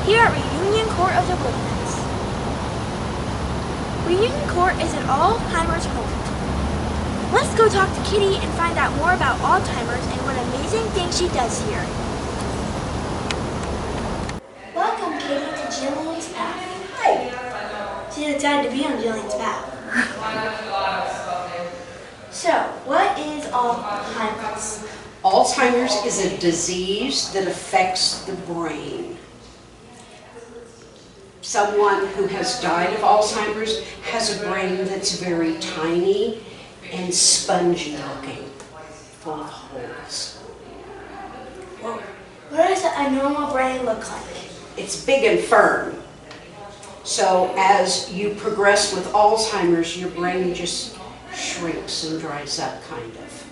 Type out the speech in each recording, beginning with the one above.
here at Reunion Court of the Woodlands. Reunion Court is an Alzheimer's home. Let's go talk to Kitty and find out more about Alzheimer's and what amazing things she does here. Welcome, Kitty, to Jillian's Path. Hi. She's excited to be on Jillian's Path. So, what is Alzheimer's? Alzheimer's is a disease that affects the brain. Someone who has died of Alzheimer's has a brain that's very tiny and spongy looking, full of holes. Well, what does a normal brain look like? It's big and firm. So as you progress with Alzheimer's, your brain just shrinks and dries up, kind of.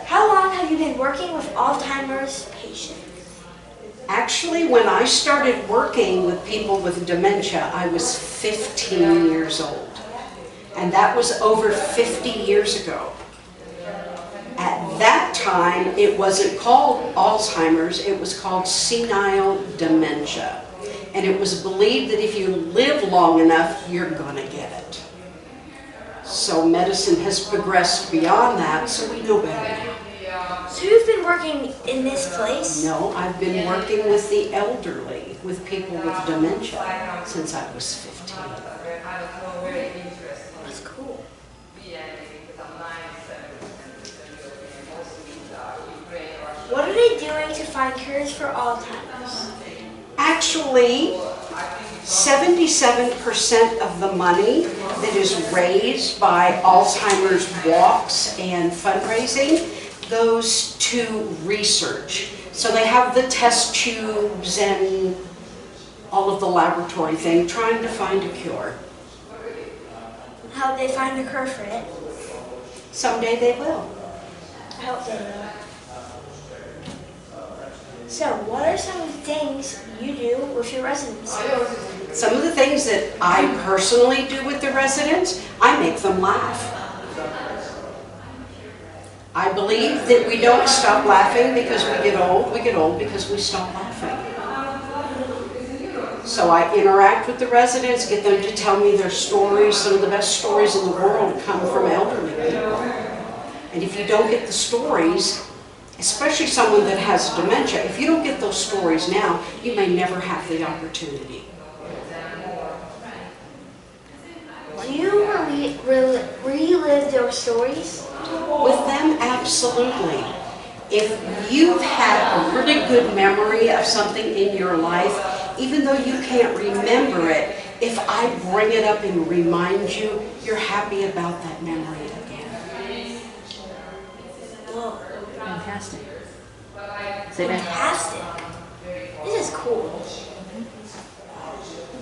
How long have you been working with Alzheimer's patients? Actually, when I started working with people with dementia, I was 15 years old. And that was over 50 years ago. At that time, it wasn't called Alzheimer's, it was called senile dementia. And it was believed that if you live long enough, you're gonna get it. So medicine has progressed beyond that, so we know better now. So you've been working in this place? No, I've been working with the elderly, with people with dementia, since I was 15. That's cool. What are they doing to find cures for Alzheimer's? Actually, 77% of the money that is raised by Alzheimer's walks and fundraising goes to research. So they have the test tubes and all of the laboratory thing, trying to find a cure. How would they find a cure for it? Someday they will. I hope they will. So, what are some of the things you do with your residents? Some of the things that I personally do with the residents, I make them laugh. I believe that we don't stop laughing because we get old because we stop laughing. So I interact with the residents, get them to tell me their stories. Some of the best stories in the world come from elderly people. And if you don't get the stories, especially someone that has dementia, if you don't get those stories now, you may never have the opportunity. Do you relive their stories? With them, absolutely. If you've had a really good memory of something in your life, even though you can't remember it, if I bring it up and remind you, you're happy about that memory again. Whoa. Fantastic. Fantastic. This is cool.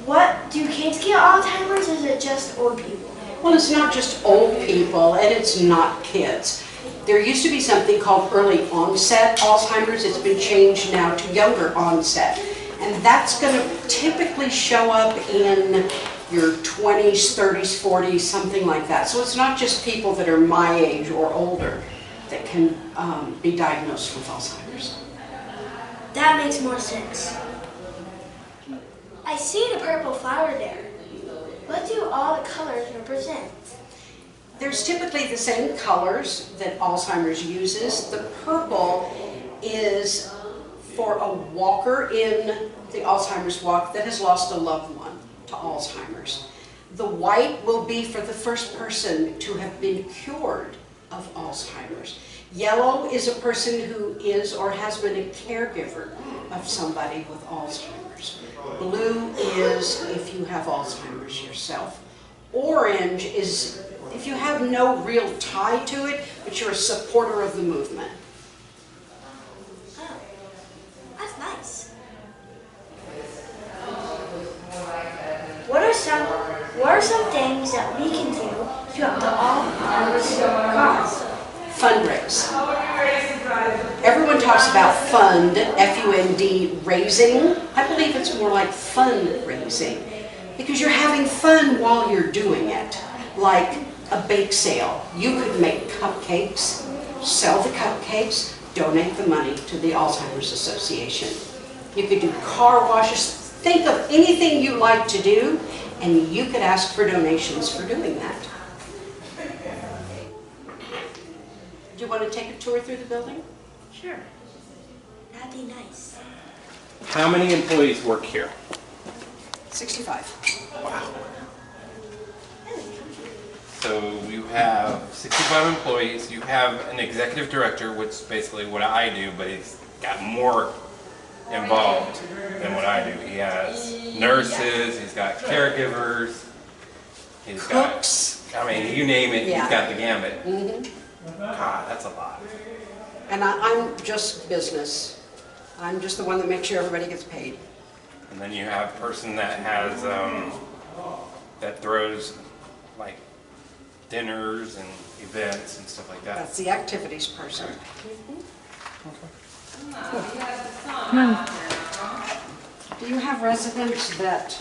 What, do kids get Alzheimer's or is it just old people? Well, it's not just old people and it's not kids. There used to be something called early onset Alzheimer's. It's been changed now to younger onset. And that's going to typically show up in your 20s, 30s, 40s, something like that. So it's not just people that are my age or older that can be diagnosed with Alzheimer's. That makes more sense. I see the purple flower there. What do all the colors represent? There's typically the same colors that Alzheimer's uses. The purple is for a walker in the Alzheimer's walk that has lost a loved one to Alzheimer's. The white will be for the first person to have been cured of Alzheimer's. Yellow is a person who is or has been a caregiver of somebody with Alzheimer's. Blue is if you have Alzheimer's yourself. Orange is if you have no real tie to it, but you're a supporter of the movement. Oh, that's nice. What are some things that we can do to help the Alzheimer's cause? Fundraise. Everyone talks about fund, F-U-N-D, raising. I believe it's more like fundraising because you're having fun while you're doing it. Like a bake sale. You could make cupcakes, sell the cupcakes, donate the money to the Alzheimer's Association. You could do car washes. Think of anything you like to do, and you could ask for donations for doing that. Do you want to take a tour through the building? Sure. That'd be nice. How many employees work here? 65. Wow. So you have 65 employees, you have an executive director, which is basically what I do, but he's got more involved than what I do. He has nurses, he's got caregivers, he's Cooks. got, I mean, you name it, Yeah. he's got the gambit. Mm-hmm. God, that's a lot. And I'm just business. I'm just the one that makes sure everybody gets paid. And then you have a person that has, that throws like dinners and events and stuff like that. That's the activities person. Do you have residents that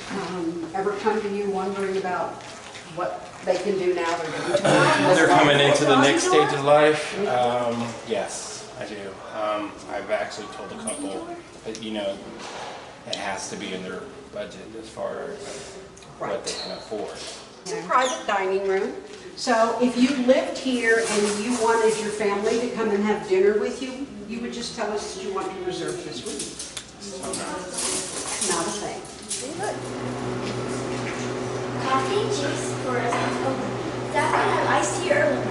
ever come to you wondering about what they can do now they're going to They're coming into the next stage of life. Yes, I do. I've actually told a couple that, you know, it has to be in their budget as far as what they can afford. It's a private dining room. So if you lived here and you wanted your family to come and have dinner with you, you would just tell us that you want to reserve this room. Not a thing. Coffee and juice for residents. That's gonna have iced tea early.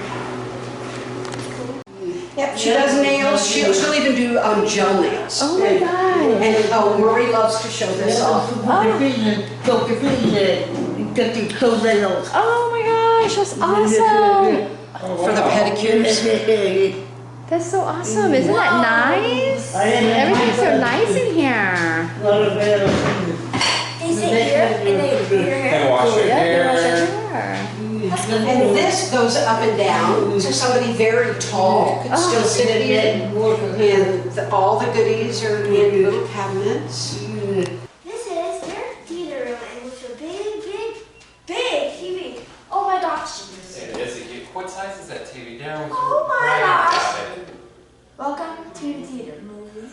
Yep, she does nails. She'll even do gel nails. Oh my God. And Marie loves to show this off. Oh my gosh, that's awesome. For the pedicures. That's so awesome. Isn't that nice? Everything's so nice in here. They sit here and they do your hair. And wash your Yeah, hair. hair. And this goes up and down, so somebody very tall could still sit in it. And all the goodies are in little cabinets. This is their theater room and with a big TV. Oh my gosh. It is. What size is that TV down? Oh my Right gosh. about it. Welcome to the theater movie.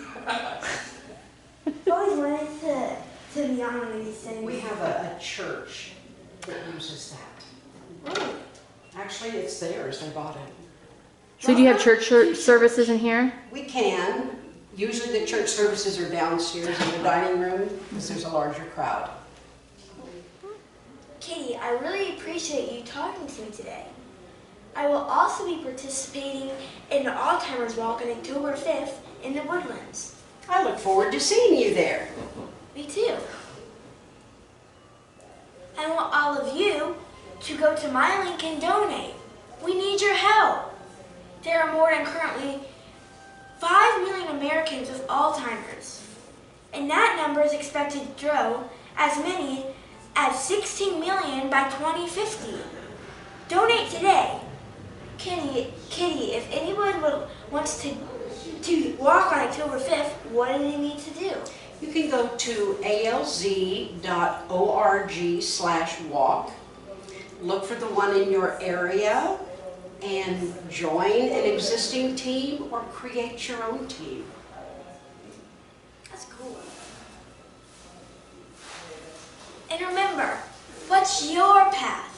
Always wanted to be on one of these things. We have a church that uses that. Really? Actually, it's theirs, they bought it. So do you have church services in here? We can. Usually the church services are downstairs in the dining room because there's a larger crowd. Katie, I really appreciate you talking to me today. I will also be participating in the Alzheimer's Walk on October 5th in the Woodlands. I look forward to seeing you there. Me too. I want all of you to go to my link and donate. We need your help. There are more than currently 5 million Americans with Alzheimer's, and that number is expected to grow as many as 16 million by 2050. Donate today. Kitty, if anyone wants to walk on October 5th, what do they need to do? You can go to alz.org/walk, look for the one in your area, and join an existing team or create your own team. That's cool. And remember, what's your path?